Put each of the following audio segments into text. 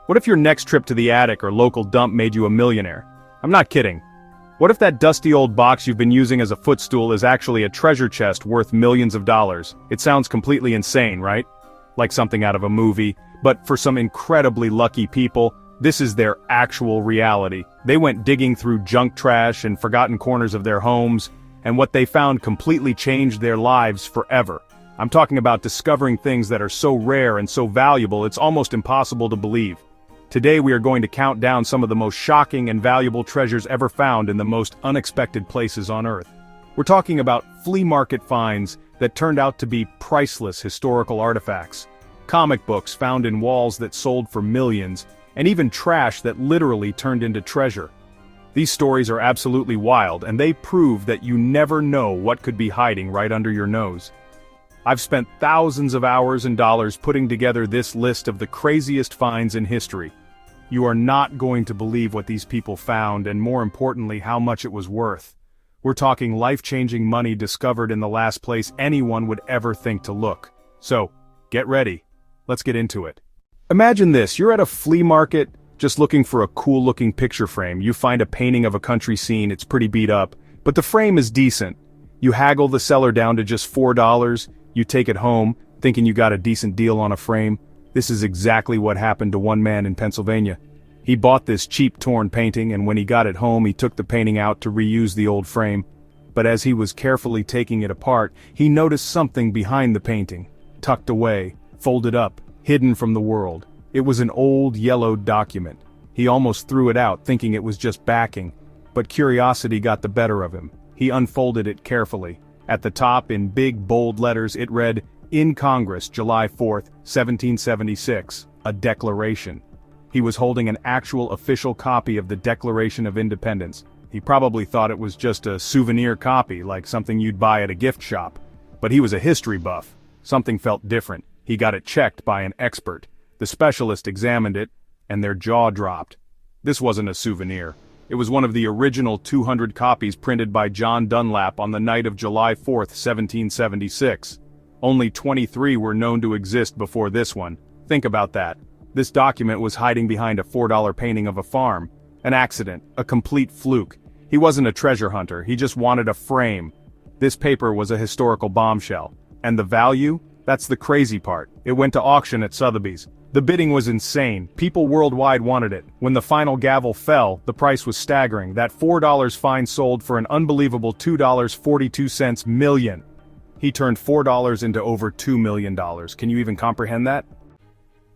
What if your next trip to the attic or local dump made you a millionaire? I'm not kidding. What if that dusty old box you've been using as a footstool is actually a treasure chest worth millions of dollars? It sounds completely insane, right? Like something out of a movie, but for some incredibly lucky people, this is their actual reality. They went digging through junk trash and forgotten corners of their homes, and what they found completely changed their lives forever. I'm talking about discovering things that are so rare and so valuable it's almost impossible to believe. Today we are going to count down some of the most shocking and valuable treasures ever found in the most unexpected places on Earth. We're talking about flea market finds that turned out to be priceless historical artifacts, comic books found in walls that sold for millions, and even trash that literally turned into treasure. These stories are absolutely wild, and they prove that you never know what could be hiding right under your nose. I've spent thousands of hours and dollars putting together this list of the craziest finds in history. You are not going to believe what these people found, and more importantly, how much it was worth. We're talking life-changing money discovered in the last place anyone would ever think to look. So, get ready. Let's get into it. Imagine this, you're at a flea market, just looking for a cool-looking picture frame. You find a painting of a country scene, it's pretty beat up, but the frame is decent. You haggle the seller down to just $4, you take it home, thinking you got a decent deal on a frame. This is exactly what happened to one man in Pennsylvania. He bought this cheap torn painting, and when he got it home he took the painting out to reuse the old frame. But as he was carefully taking it apart, he noticed something behind the painting, tucked away, folded up, hidden from the world. It was an old yellowed document. He almost threw it out, thinking it was just backing, but curiosity got the better of him. He unfolded it carefully. At the top, in big bold letters, it read, "In Congress, July 4, 1776, a declaration." He was holding an actual official copy of the Declaration of Independence. He probably thought it was just a souvenir copy, like something you'd buy at a gift shop. But he was a history buff. Something felt different. He got it checked by an expert. The specialist examined it, and their jaw dropped. This wasn't a souvenir. It was one of the original 200 copies printed by John Dunlap on the night of July 4, 1776. Only 23 were known to exist before this one. Think about that. This document was hiding behind a $4 painting of a farm. An accident, a complete fluke. He wasn't a treasure hunter, he just wanted a frame. This paper was a historical bombshell. And the value? That's the crazy part. It went to auction at Sotheby's. The bidding was insane. People worldwide wanted it. When the final gavel fell, the price was staggering. That $4 fine sold for an unbelievable $2.42 million. He turned $4 into over $2 million. Can you even comprehend that?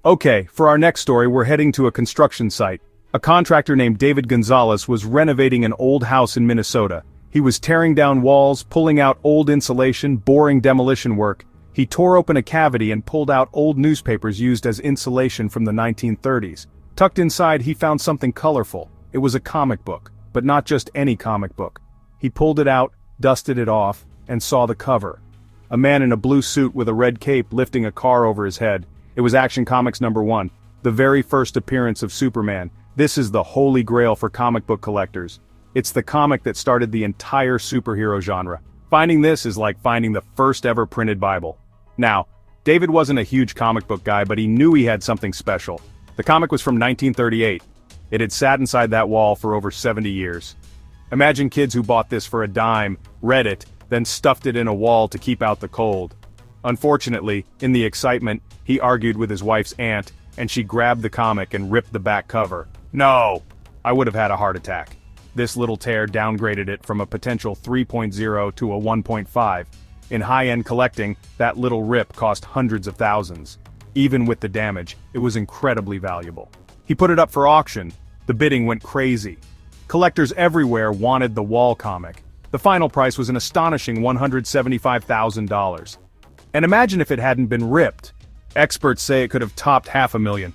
Okay, for our next story, we're heading to a construction site. A contractor named David Gonzalez was renovating an old house in Minnesota. He was tearing down walls, pulling out old insulation, boring demolition work. He tore open a cavity and pulled out old newspapers used as insulation from the 1930s. Tucked inside, he found something colorful. It was a comic book, but not just any comic book. He pulled it out, dusted it off, and saw the cover. A man in a blue suit with a red cape lifting a car over his head. It was Action Comics #1, the very first appearance of Superman. This is the holy grail for comic book collectors. It's the comic that started the entire superhero genre. Finding this is like finding the first ever printed Bible. Now, David wasn't a huge comic book guy, but he knew he had something special. The comic was from 1938. It had sat inside that wall for over 70 years. Imagine kids who bought this for a dime, read it, then stuffed it in a wall to keep out the cold. Unfortunately, in the excitement, he argued with his wife's aunt, and she grabbed the comic and ripped the back cover. No! I would have had a heart attack. This little tear downgraded it from a potential 3.0 to a 1.5. In high-end collecting, that little rip cost hundreds of thousands. Even with the damage, it was incredibly valuable. He put it up for auction. The bidding went crazy. Collectors everywhere wanted the wall comic. The final price was an astonishing $175,000. And imagine if it hadn't been ripped. Experts say it could have topped $500,000.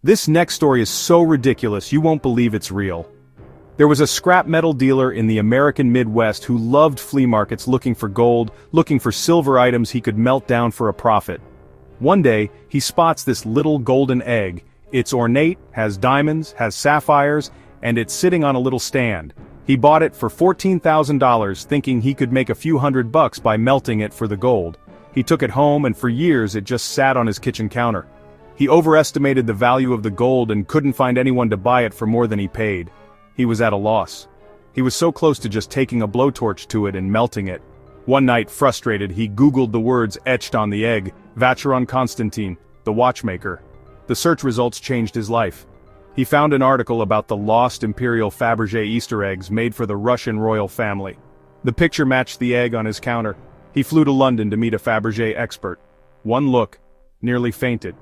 This next story is so ridiculous you won't believe it's real. There was a scrap metal dealer in the American Midwest who loved flea markets, looking for gold, looking for silver items he could melt down for a profit. One day, he spots this little golden egg. It's ornate, has diamonds, has sapphires, and it's sitting on a little stand. He bought it for $14,000, thinking he could make a few $100 by melting it for the gold. He took it home, and for years it just sat on his kitchen counter. He overestimated the value of the gold and couldn't find anyone to buy it for more than he paid. He was at a loss. He was so close to just taking a blowtorch to it and melting it. One night, frustrated, he Googled the words etched on the egg, Vacheron Constantin, the watchmaker. The search results changed his life. He found an article about the lost imperial Fabergé Easter eggs made for the Russian royal family. The picture matched the egg on his counter. He flew to London to meet a Fabergé expert. One look, nearly fainted.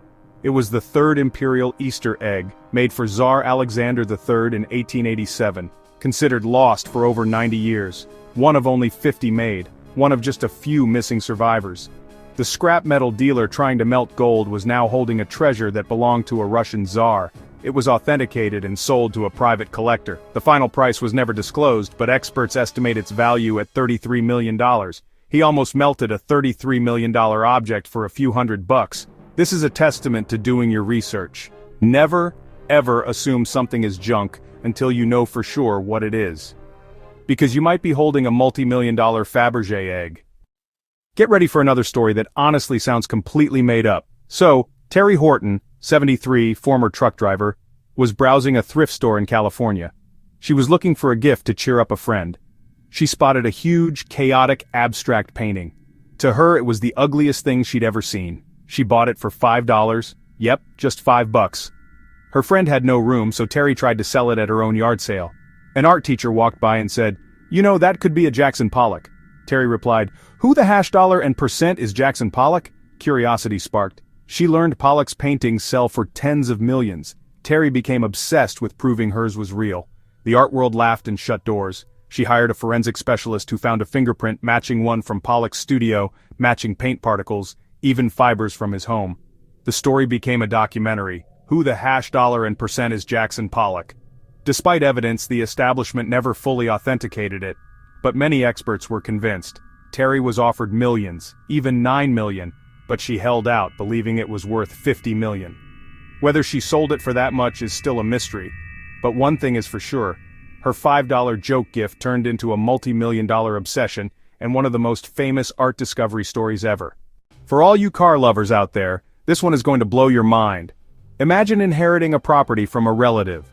It was the third imperial Easter egg, made for Tsar Alexander III in 1887, considered lost for over 90 years. One of only 50 made, one of just a few missing survivors. The scrap metal dealer trying to melt gold was now holding a treasure that belonged to a Russian Tsar. It was authenticated and sold to a private collector. The final price was never disclosed, but experts estimate its value at $33 million. He almost melted a $33 million object for a few $100. This is a testament to doing your research. Never, ever assume something is junk until you know for sure what it is. Because you might be holding a multi-million-dollar Fabergé egg. Get ready for another story that honestly sounds completely made up. So, Terry Horton, 73, former truck driver, was browsing a thrift store in California. She was looking for a gift to cheer up a friend. She spotted a huge, chaotic, abstract painting. To her, it was the ugliest thing she'd ever seen. She bought it for $5. Yep, just $5. Her friend had no room, so Terry tried to sell it at her own yard sale. An art teacher walked by and said, "You know, that could be a Jackson Pollock." Terry replied, "Who the $% is Jackson Pollock?" Curiosity sparked. She learned Pollock's paintings sell for tens of millions. Terry became obsessed with proving hers was real. The art world laughed and shut doors. She hired a forensic specialist who found a fingerprint matching one from Pollock's studio, matching paint particles, even fibers from his home. The story became a documentary. Who the $% is Jackson Pollock? Despite evidence, the establishment never fully authenticated it. But many experts were convinced. Terry was offered millions, even $9 million, but she held out, believing it was worth $50 million. Whether she sold it for that much is still a mystery. But one thing is for sure. Her $5 joke gift turned into a multi-million-dollar obsession and one of the most famous art discovery stories ever. For all you car lovers out there, this one is going to blow your mind. Imagine inheriting a property from a relative.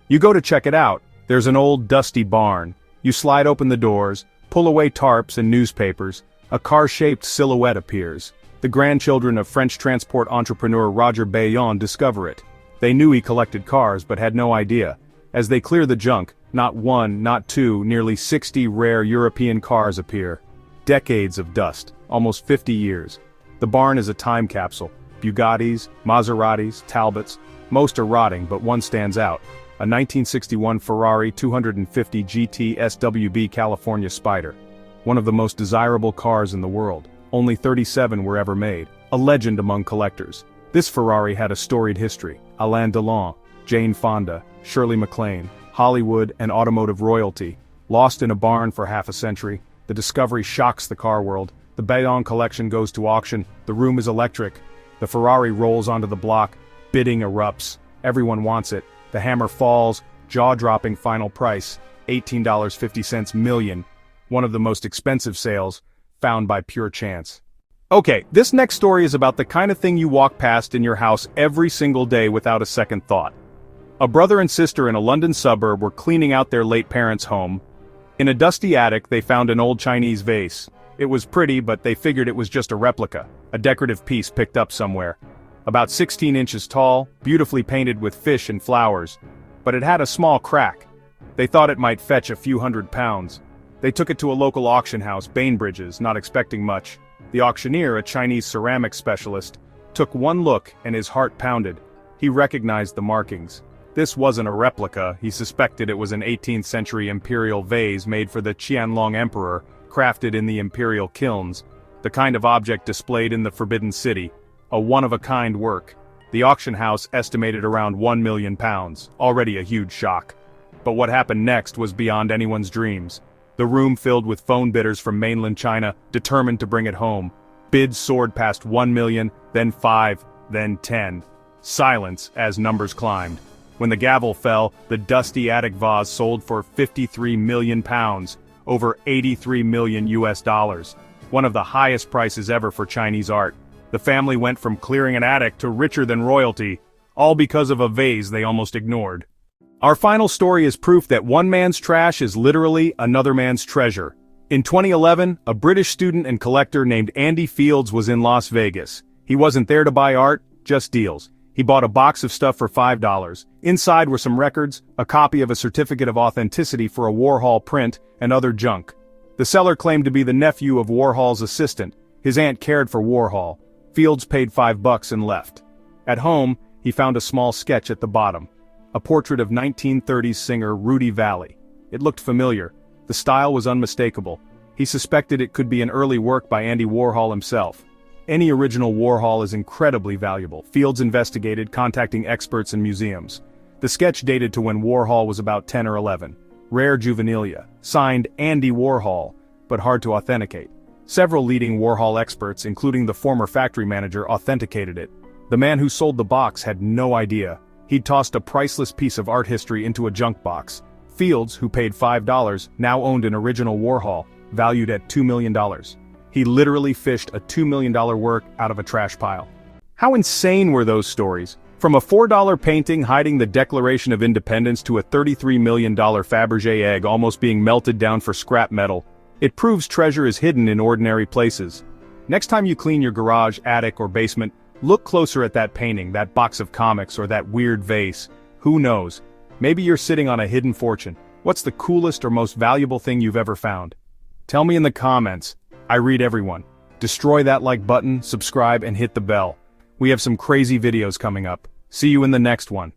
You go to check it out. There's an old, dusty barn. You slide open the doors, pull away tarps and newspapers. A car-shaped silhouette appears. The grandchildren of French transport entrepreneur Roger Bayon discover it. They knew he collected cars but had no idea. As they clear the junk, not one, not two, nearly 60 rare European cars appear. Decades of dust, almost 50 years. The barn is a time capsule. Bugattis, Maseratis, Talbots. Most are rotting, but one stands out. A 1961 Ferrari 250 GT SWB California Spider. One of the most desirable cars in the world. Only 37 were ever made. A legend among collectors. This Ferrari had a storied history. Alain Delon, Jane Fonda, Shirley MacLaine, Hollywood and automotive royalty. Lost in a barn for half a century. The discovery shocks the car world. The Bayon collection goes to auction. The room is electric. The Ferrari rolls onto the block. Bidding erupts. Everyone wants it. The hammer falls. Jaw-dropping final price. $18.50 million. One of the most expensive sales, found by pure chance. Okay, this next story is about the kind of thing you walk past in your house every single day without a second thought. A brother and sister in a London suburb were cleaning out their late parents' home. In a dusty attic, they found an old Chinese vase. It was pretty, but they figured it was just a replica, a decorative piece picked up somewhere. About 16 inches tall, beautifully painted with fish and flowers. But it had a small crack. They thought it might fetch a few £100. They took it to a local auction house, Bainbridge's, not expecting much. The auctioneer, a Chinese ceramics specialist, took one look and his heart pounded. He recognized the markings. This wasn't a replica. He suspected it was an 18th century imperial vase made for the Qianlong emperor, crafted in the imperial kilns, the kind of object displayed in the Forbidden City, a one-of-a-kind work. The auction house estimated around £1 million, already a huge shock. But what happened next was beyond anyone's dreams. The room filled with phone bidders from mainland China, determined to bring it home. Bids soared past 1 million, then 5, then 10. Silence as numbers climbed. When the gavel fell, the dusty attic vase sold for £53 million, over $83 million US. One of the highest prices ever for Chinese art. The family went from clearing an attic to richer than royalty, all because of a vase they almost ignored. Our final story is proof that one man's trash is literally another man's treasure. In 2011, a British student and collector named Andy Fields was in Las Vegas. He wasn't there to buy art, just deals. He bought a box of stuff for $5. Inside were some records, a copy of a certificate of authenticity for a Warhol print, and other junk. The seller claimed to be the nephew of Warhol's assistant. His aunt cared for Warhol. Fields paid $5 and left. At home, he found a small sketch at the bottom. A portrait of 1930s singer Rudy Vallee. It looked familiar. The style was unmistakable. He suspected it could be an early work by Andy Warhol himself. Any original Warhol is incredibly valuable. Fields investigated, contacting experts and museums. The sketch dated to when Warhol was about 10 or 11. Rare juvenilia. Signed Andy Warhol, but hard to authenticate. Several leading Warhol experts, including the former factory manager, authenticated it. The man who sold the box had no idea. He'd tossed a priceless piece of art history into a junk box. Fields, who paid $5, now owned an original Warhol, valued at $2 million. He literally fished a $2 million work out of a trash pile. How insane were those stories? From a $4 painting hiding the Declaration of Independence to a $33 million Fabergé egg almost being melted down for scrap metal, it proves treasure is hidden in ordinary places. Next time you clean your garage, attic, or basement, look closer at that painting, that box of comics, or that weird vase. Who knows? Maybe you're sitting on a hidden fortune. What's the coolest or most valuable thing you've ever found? Tell me in the comments. I read everyone. Destroy that like button, subscribe, and hit the bell. We have some crazy videos coming up. See you in the next one.